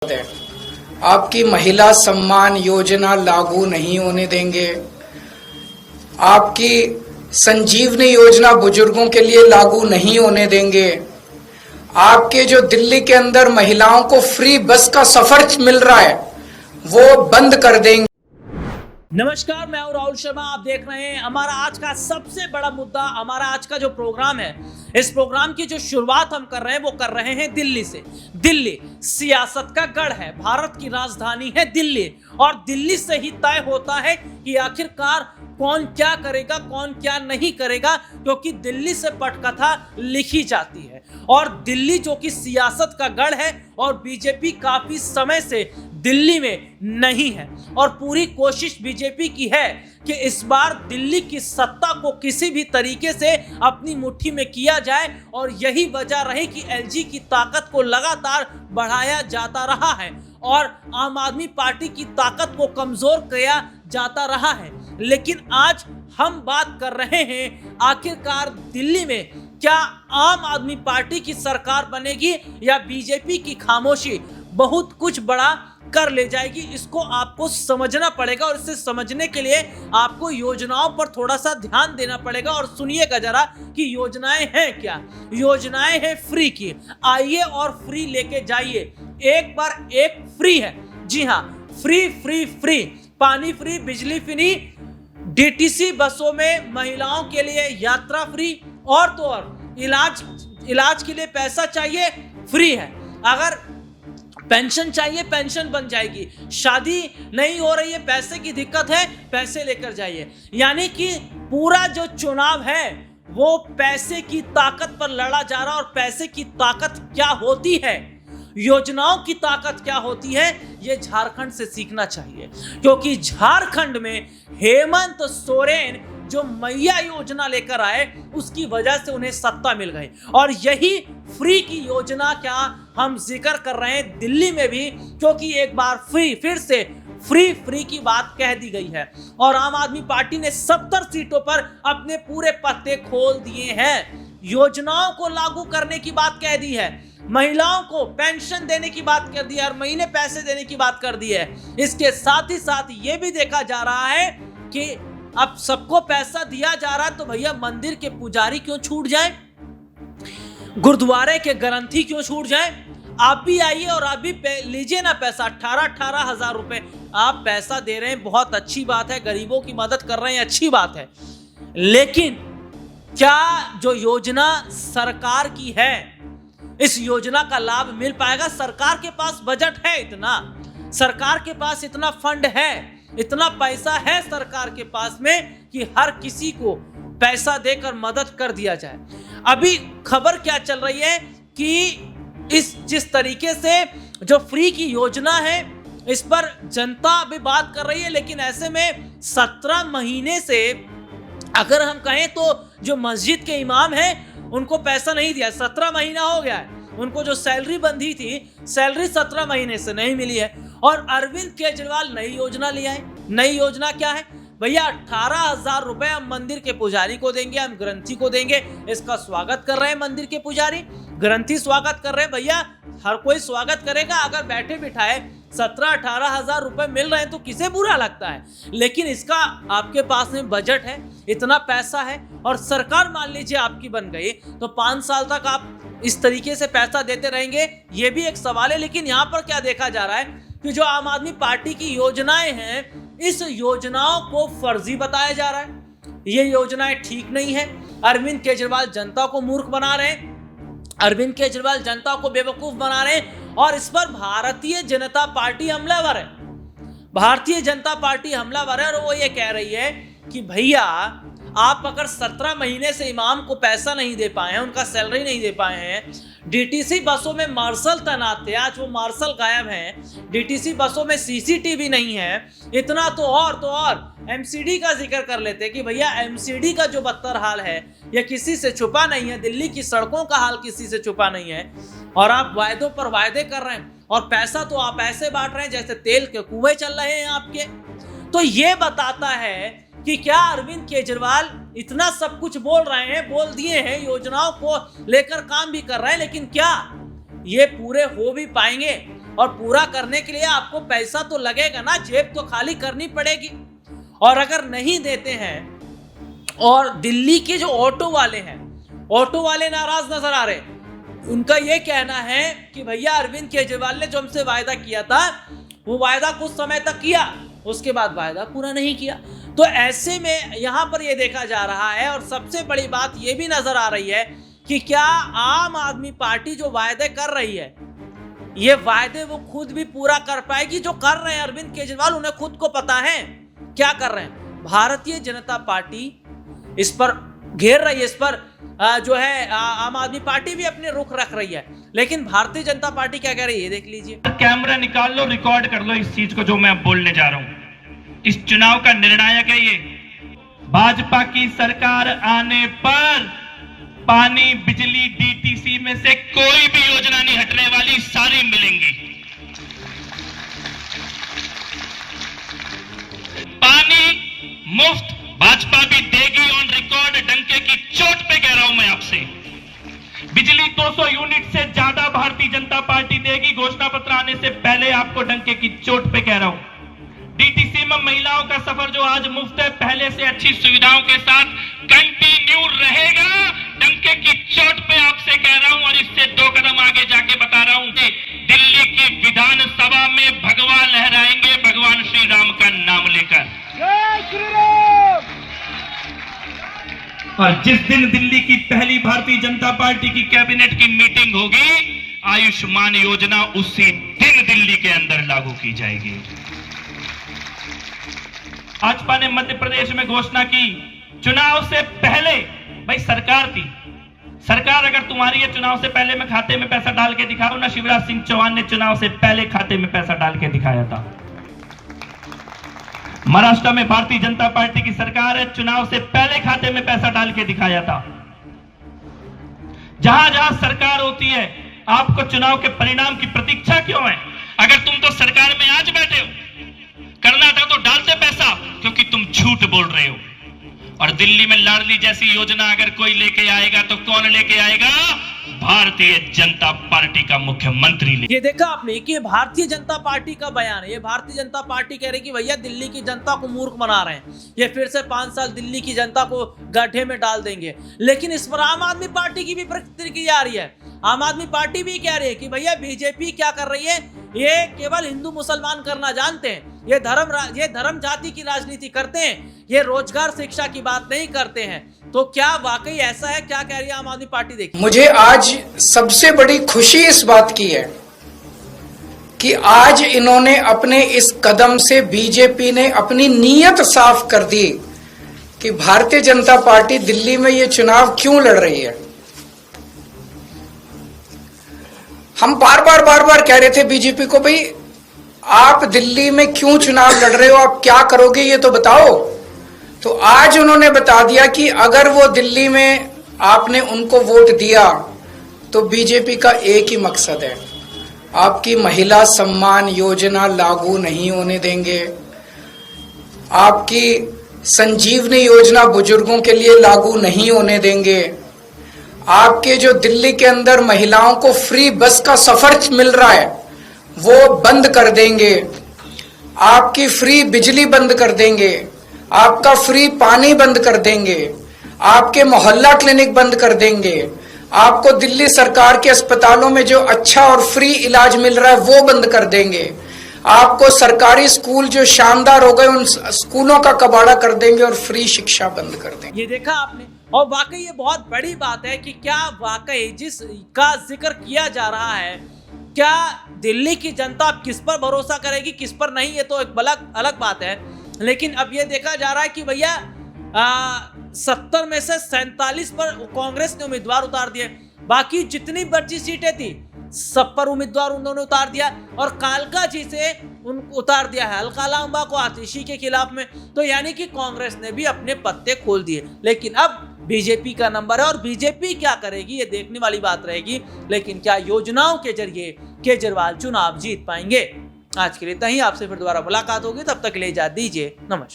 है। आपकी महिला सम्मान योजना लागू नहीं होने देंगे। आपकी संजीवनी योजना बुजुर्गों के लिए लागू नहीं होने देंगे। आपके जो दिल्ली के अंदर महिलाओं को फ्री बस का सफर मिल रहा है वो बंद कर देंगे। नमस्कार, मैं हूं राहुल शर्मा। आप देख रहे हैं हमारा आज का सबसे बड़ा मुद्दा। हमारा आज का जो प्रोग्राम है, इस प्रोग्राम की जो शुरुआत हम कर रहे हैं वो कर रहे हैं दिल्ली से। दिल्ली सियासत का गढ़ है, भारत की राजधानी है दिल्ली, और दिल्ली से ही तय होता है कि आखिरकार कौन क्या करेगा, कौन क्या नहीं करेगा, क्योंकि दिल्ली से पटकथा लिखी जाती है। और दिल्ली जो कि सियासत का गढ़ है, और बीजेपी काफी समय से दिल्ली में नहीं है, और पूरी कोशिश बीजेपी की है कि इस बार दिल्ली की सत्ता को किसी भी तरीके से अपनी मुट्ठी में किया जाए, और यही वजह रही कि एलजी की ताकत को लगातार बढ़ाया जाता रहा है और आम आदमी पार्टी की ताकत को कमजोर किया जाता रहा है। लेकिन आज हम बात कर रहे हैं आखिरकार दिल्ली में क्या आम आदमी पार्टी की सरकार बनेगी या बीजेपी की खामोशी बहुत कुछ बड़ा कर ले जाएगी। इसको आपको समझना पड़ेगा, और इसे समझने के लिए आपको योजनाओं पर थोड़ा सा ध्यान देना पड़ेगा। और सुनिएगा जरा कि योजनाएं हैं क्या। योजनाएं हैं फ्री की। आइए और फ्री लेके जाइए। एक बार एक फ्री है, जी हाँ, फ्री फ्री फ्री। पानी फ्री, बिजली फ्री, डीटीसी बसों में महिलाओं के लिए यात्रा फ्री, और तो और इलाज के लिए पैसा चाहिए, फ्री है। अगर पेंशन चाहिए, पेंशन बन जाएगी। शादी नहीं हो रही है, पैसे की दिक्कत है, पैसे लेकर जाइए। यानी कि पूरा जो चुनाव है वो पैसे की ताकत पर लड़ा जा रहा। और पैसे की ताकत क्या होती है, योजनाओं की ताकत क्या होती है, ये झारखंड से सीखना चाहिए। क्योंकि झारखंड में हेमंत सोरेन जो मैया योजना लेकर आए, उसकी वजह से उन्हें सत्ता मिल गई। और यही फ्री की योजना क्या हम जिक्र कर रहे हैं दिल्ली में भी, क्योंकि एक बार फिर से फ्री फ्री की बात कह दी गई है। और आम आदमी पार्टी ने 70 सीटों पर अपने पूरे पत्ते खोल दिए हैं। योजनाओं को लागू करने की बात कह दी है, महिलाओं को पेंशन देने की बात कर दी है, हर महीने पैसे देने की बात कर दी है। इसके साथ ही साथ ये भी देखा जा रहा है कि अब सबको पैसा दिया जा रहा है, तो भैया मंदिर के पुजारी क्यों छूट जाए, गुरुद्वारे के ग्रंथी क्यों छूट जाए। आप भी आइए और आप भी लीजिए ना पैसा। 18 हजार रुपए आप पैसा दे रहे हैं, बहुत अच्छी बात है, गरीबों की मदद कर रहे हैं, अच्छी बात है। लेकिन क्या जो योजना सरकार की है, इस योजना का लाभ मिल पाएगा? सरकार के पास बजट है इतना, सरकार के पास इतना फंड है, इतना पैसा है सरकार के पास में कि हर किसी को पैसा देकर मदद कर दिया जाए। अभी खबर क्या चल रही है कि जिस तरीके से जो फ्री की योजना है, इस पर जनता अभी बात कर रही है। लेकिन ऐसे में 17 महीने से अगर हम कहें तो जो मस्जिद के इमाम हैं उनको पैसा नहीं दिया, 17 महीना हो गया है। उनको जो सैलरी बंधी थी, सैलरी 17 महीने से नहीं मिली है। और अरविंद केजरीवाल नई योजना ले आए। नई योजना क्या है भैया? 18,000 रुपए हम मंदिर के पुजारी को देंगे, हम ग्रंथी को देंगे। इसका स्वागत कर रहे हैं मंदिर के पुजारी, ग्रंथी स्वागत कर रहे हैं। भैया हर कोई स्वागत करेगा। अगर बैठे बिठाए 17-18 हजार रुपए मिल रहे हैं तो किसे बुरा लगता है। लेकिन इसका आपके पास में बजट है, इतना पैसा है, और सरकार मान लीजिए आपकी बन गई, तो 5 साल तक आप इस तरीके से पैसा देते रहेंगे, ये भी एक सवाल है। लेकिन यहाँ पर क्या देखा जा रहा है कि जो आम आदमी पार्टी की योजनाएं हैं, इस योजनाओं को फर्जी बताया जा रहा है। ये योजनाएं ठीक नहीं है। अरविंद केजरीवाल जनता को मूर्ख बना रहे हैं, अरविंद केजरीवाल जनता को बेवकूफ बना रहे हैं। और इस पर भारतीय जनता पार्टी हमलावर है। भारतीय जनता पार्टी हमलावर है, और वो ये कह रही है कि भैया आप अगर 17 महीने से इमाम को पैसा नहीं दे पाए हैं, उनका सैलरी नहीं दे पाए हैं, डीटीसी बसों में मार्शल तैनात थे, आज वो मार्शल गायब हैं, डीटीसी बसों में सीसीटीवी नहीं है, इतना तो और एमसीडी का जिक्र कर लेते कि भैया एमसीडी का जो बदतर हाल है ये किसी से छुपा नहीं है, दिल्ली की सड़कों का हाल किसी से छुपा नहीं है। और आप वायदों पर वायदे कर रहे हैं, और पैसा तो आप ऐसे बांट रहे हैं जैसे तेल के कुएं चल रहे हैं आपके। तो ये बताता है कि क्या अरविंद केजरीवाल इतना सब कुछ बोल रहे हैं, बोल दिए हैं, योजनाओं को लेकर काम भी कर रहे हैं, लेकिन क्या ये पूरे हो भी पाएंगे? और पूरा करने के लिए आपको पैसा तो लगेगा ना, जेब तो खाली करनी पड़ेगी। और अगर नहीं देते हैं, और दिल्ली के जो ऑटो वाले हैं, ऑटो वाले नाराज नजर आ रहे, उनका यह कहना है कि भैया अरविंद केजरीवाल ने जो हमसे वायदा किया था वो वायदा कुछ समय तक किया, उसके बाद वायदा पूरा नहीं किया। तो ऐसे में यहां पर यह देखा जा रहा है, और सबसे बड़ी बात यह भी नजर आ रही है कि क्या आम आदमी पार्टी जो वायदे कर रही है, ये वायदे वो खुद भी पूरा कर पाएगी? जो कर रहे हैं अरविंद केजरीवाल, उन्हें खुद को पता है क्या कर रहे हैं। भारतीय जनता पार्टी इस पर घेर रही है, इस पर जो है आम आदमी पार्टी भी अपने रुख रख रही है, लेकिन भारतीय जनता पार्टी क्या कह रही है देख लीजिए। कैमरा निकाल लो, रिकॉर्ड कर लो इस चीज को जो मैं बोलने जा रहा हूं। इस चुनाव का निर्णायक है ये। भाजपा की सरकार आने पर पानी, बिजली, डीटीसी में से कोई भी योजना नहीं हटने वाली, सारी मिलेंगी। पानी मुफ्त भाजपा भी देगी, ऑन रिकॉर्ड, डंके की चोट पे कह रहा हूं मैं आपसे। बिजली 200 यूनिट से ज्यादा भारतीय जनता पार्टी देगी, घोषणा पत्र आने से पहले आपको डंके की चोट पे कह रहा हूं। डीटीसी में महिलाओं का सफर जो आज मुफ्त है, पहले से अच्छी सुविधाओं के साथ कंटिन्यू रहेगा, डंके की चोट पे आपसे कह रहा हूं। और इससे 2 कदम आगे जाके बता रहा हूं कि दिल्ली की विधानसभा में भगवा लहराएंगे, भगवान श्री राम का नाम लेकर। और जिस दिन दिल्ली की पहली भारतीय जनता पार्टी की कैबिनेट की मीटिंग होगी, आयुष्मान योजना उसी दिन दिल्ली के अंदर लागू की जाएगी। भाजपा ने मध्य प्रदेश में घोषणा की, चुनाव से पहले, भाई सरकार थी, सरकार अगर तुम्हारी है, चुनाव से पहले मैं खाते में पैसा डाल के दिखाऊं ना। शिवराज सिंह चौहान ने चुनाव से पहले खाते में पैसा डाल के दिखाया था। महाराष्ट्र में भारतीय जनता पार्टी की सरकार है, चुनाव से पहले खाते में पैसा डाल के दिखाया था। जहां जहां सरकार होती है, आपको चुनाव के परिणाम की प्रतीक्षा क्यों है? अगर तुम तो सरकार में आज बैठे हो, करना था तो डालते पैसा, क्योंकि तुम झूठ बोल रहे हो। और दिल्ली में लाडली जैसी योजना अगर कोई लेके आएगा तो कौन लेके आएगा? भारतीय जनता पार्टी का मुख्यमंत्री। ये देखा आपने कि ये भारतीय जनता पार्टी का बयान है। ये भारतीय जनता पार्टी कह रही कि भैया दिल्ली की जनता को मूर्ख बना रहे हैं, ये फिर से 5 साल दिल्ली की जनता को गड्ढे में डाल देंगे। लेकिन इस पर आम आदमी पार्टी की भी प्रतिक्रिया आ रही है। आम आदमी पार्टी भी कह रही है कि भैया बीजेपी क्या कर रही है, ये केवल हिंदू मुसलमान करना जानते हैं, ये धर्म जाति की राजनीति करते हैं, ये रोजगार शिक्षा की बात नहीं करते हैं। तो क्या वाकई ऐसा है? क्या कह रही है आम आदमी पार्टी? देखिए, मुझे आज सबसे बड़ी खुशी इस बात की है कि आज इन्होंने अपने इस कदम से, बीजेपी ने अपनी नीयत साफ कर दी कि भारतीय जनता पार्टी दिल्ली में ये चुनाव क्यों लड़ रही है। हम बार बार कह रहे थे बीजेपी को, भाई आप दिल्ली में क्यों चुनाव लड़ रहे हो, आप क्या करोगे ये तो बताओ। तो आज उन्होंने बता दिया कि अगर वो दिल्ली में आपने उनको वोट दिया तो बीजेपी का एक ही मकसद है, आपकी महिला सम्मान योजना लागू नहीं होने देंगे, आपकी संजीवनी योजना बुजुर्गों के लिए लागू नहीं होने देंगे, आपके जो दिल्ली के अंदर महिलाओं को फ्री बस का सफर मिल रहा है वो बंद कर देंगे, आपकी फ्री बिजली बंद कर देंगे, आपका फ्री पानी बंद कर देंगे, आपके मोहल्ला क्लिनिक बंद कर देंगे, आपको दिल्ली सरकार के अस्पतालों में जो अच्छा और फ्री इलाज मिल रहा है वो बंद कर देंगे, आपको सरकारी स्कूल जो शानदार हो गए उन स्कूलों का कबाड़ा कर देंगे और फ्री शिक्षा बंद कर देंगे। ये देखा आपने, और वाकई ये बहुत बड़ी बात है कि क्या वाकई जिसका जिक्र किया जा रहा है, क्या दिल्ली की जनता अब किस पर भरोसा करेगी, किस पर नहीं, ये तो एक अलग बात है। लेकिन अब ये देखा जा रहा है कि भैया 70 में से 47 पर कांग्रेस ने उम्मीदवार उतार दिए, बाकी जितनी बची सीटें थी सब पर उम्मीदवार उन्होंने उतार दिया, और कालका जी से उतार दिया है अलका लांबा को आतिशी के खिलाफ में। तो यानी कि कांग्रेस ने भी अपने पत्ते खोल दिए। लेकिन अब बीजेपी का नंबर है, और बीजेपी क्या करेगी ये देखने वाली बात रहेगी। लेकिन क्या योजनाओं के जरिए केजरीवाल चुनाव जीत पाएंगे? आज के लिए इतना ही, आपसे फिर दोबारा मुलाकात होगी, तब तक के लिए इजाजत दीजिए, नमस्कार।